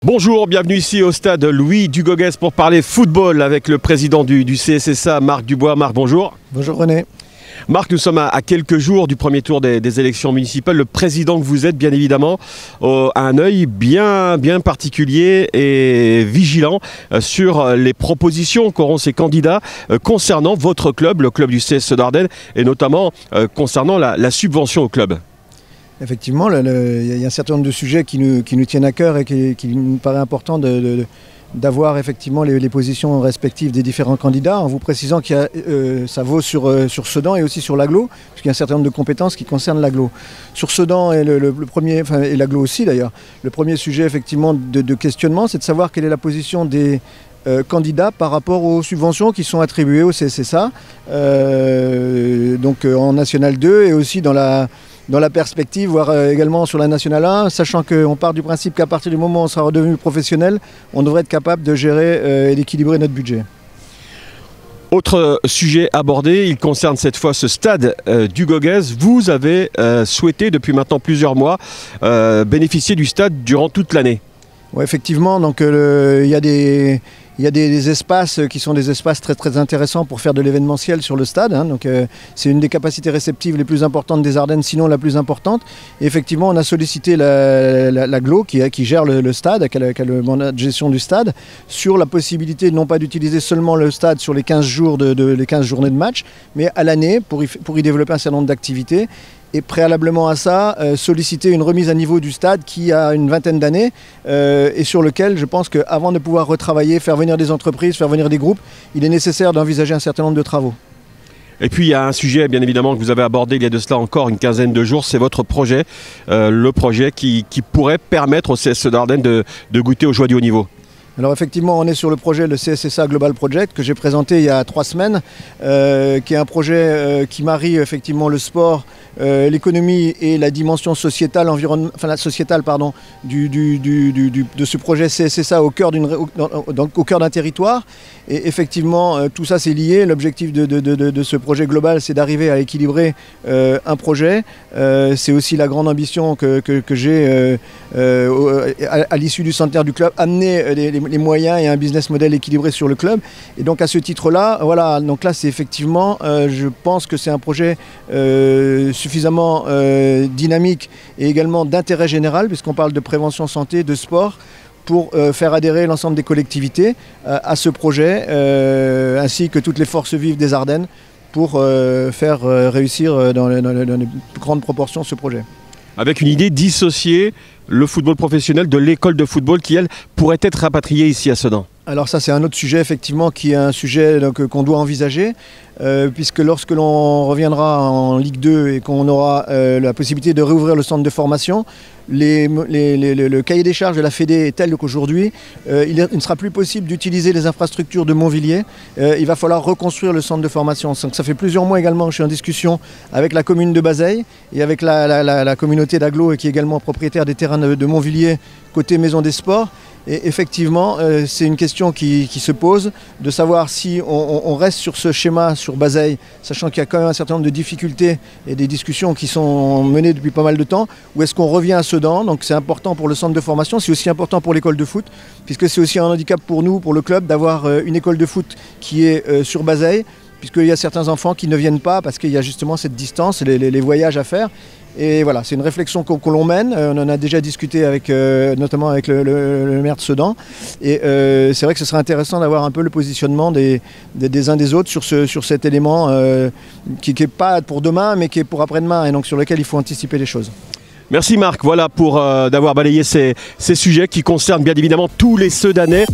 Bonjour, bienvenue ici au stade Louis Dugauguès pour parler football avec le président du CSSA, Marc Dubois. Marc, bonjour. Bonjour René. Marc, nous sommes à quelques jours du premier tour des élections municipales. Le président que vous êtes, bien évidemment, a un œil bien particulier et vigilant sur les propositions qu'auront ces candidats concernant votre club, le club du CS Dardennes, et notamment concernant la subvention au club. Effectivement, il y a un certain nombre de sujets qui nous tiennent à cœur et qui nous paraît important d'avoir effectivement les positions respectives des différents candidats, en vous précisant que ça vaut sur Sedan et aussi sur l'Aglo, puisqu'il y a un certain nombre de compétences qui concernent l'Aglo. Sur Sedan et le premier, et l'Aglo aussi d'ailleurs, le premier sujet effectivement de questionnement, c'est de savoir quelle est la position des candidats par rapport aux subventions qui sont attribuées au CSSA, donc en National 2 et aussi dans la perspective, voire également sur la Nationale 1, sachant qu'on part du principe qu'à partir du moment où on sera redevenu professionnel, on devrait être capable de gérer et d'équilibrer notre budget. Autre sujet abordé, il concerne cette fois ce stade Dugauguès. Vous avez souhaité depuis maintenant plusieurs mois bénéficier du stade durant toute l'année. Oui, effectivement, donc il y a des espaces qui sont des espaces très intéressants pour faire de l'événementiel sur le stade. Donc c'est une des capacités réceptives les plus importantes des Ardennes, sinon la plus importante. Et effectivement, on a sollicité l'Aglo qui gère le stade, qui a le mandat de gestion du stade, sur la possibilité non pas d'utiliser seulement le stade sur les 15 jours les 15 journées de match, mais à l'année pour y développer un certain nombre d'activités. Et préalablement à ça, solliciter une remise à niveau du stade qui a une vingtaine d'années et sur lequel je pense qu'avant de pouvoir retravailler, faire venir des entreprises, faire venir des groupes, il est nécessaire d'envisager un certain nombre de travaux. Et puis il y a un sujet bien évidemment que vous avez abordé il y a de cela encore une quinzaine de jours, c'est votre projet, le projet qui pourrait permettre au CS Dardennes de goûter aux joies du haut niveau. Alors effectivement, on est sur le projet, le CSSA Global Project, que j'ai présenté il y a 3 semaines, qui est un projet qui marie effectivement le sport, l'économie et la dimension sociétale, de ce projet CSSA au cœur d'un territoire. Et effectivement, tout ça c'est lié. L'objectif de ce projet global, c'est d'arriver à équilibrer un projet. C'est aussi la grande ambition que j'ai à l'issue du centenaire du club, amener les moyens et un business model équilibré sur le club. Et donc à ce titre-là, voilà, donc là c'est effectivement, je pense que c'est un projet suffisamment dynamique et également d'intérêt général, puisqu'on parle de prévention santé, de sport, pour faire adhérer l'ensemble des collectivités à ce projet, ainsi que toutes les forces vives des Ardennes, pour faire réussir dans les plus grandes proportions ce projet. Avec une idée dissociée le football professionnel de l'école de football qui, elle, pourrait être rapatriée ici à Sedan. Alors ça c'est un autre sujet effectivement qui est un sujet qu'on doit envisager puisque lorsque l'on reviendra en Ligue 2 et qu'on aura la possibilité de réouvrir le centre de formation, le cahier des charges de la Fédé est tel qu'aujourd'hui il ne sera plus possible d'utiliser les infrastructures de Montvilliers, il va falloir reconstruire le centre de formation. Donc ça fait plusieurs mois également que je suis en discussion avec la commune de Bazeilles et avec la communauté d'Aglo qui est également propriétaire des terrains de Montvilliers côté Maison des Sports. Et effectivement, c'est une question qui se pose, de savoir si on reste sur ce schéma sur Bazeilles, sachant qu'il y a quand même un certain nombre de difficultés et des discussions qui sont menées depuis pas mal de temps, ou est-ce qu'on revient à Sedan. Donc c'est important pour le centre de formation, c'est aussi important pour l'école de foot, puisque c'est aussi un handicap pour nous, pour le club, d'avoir une école de foot qui est sur Bazeilles, puisqu'il y a certains enfants qui ne viennent pas parce qu'il y a justement cette distance, les voyages à faire. Et voilà, c'est une réflexion que l'on mène. On en a déjà discuté notamment avec le maire de Sedan. Et c'est vrai que ce serait intéressant d'avoir un peu le positionnement des uns des autres sur cet élément qui n'est pas pour demain, mais qui est pour après-demain, et donc sur lequel il faut anticiper les choses. Merci Marc, voilà pour d'avoir balayé ces sujets qui concernent bien évidemment tous les Sedanais.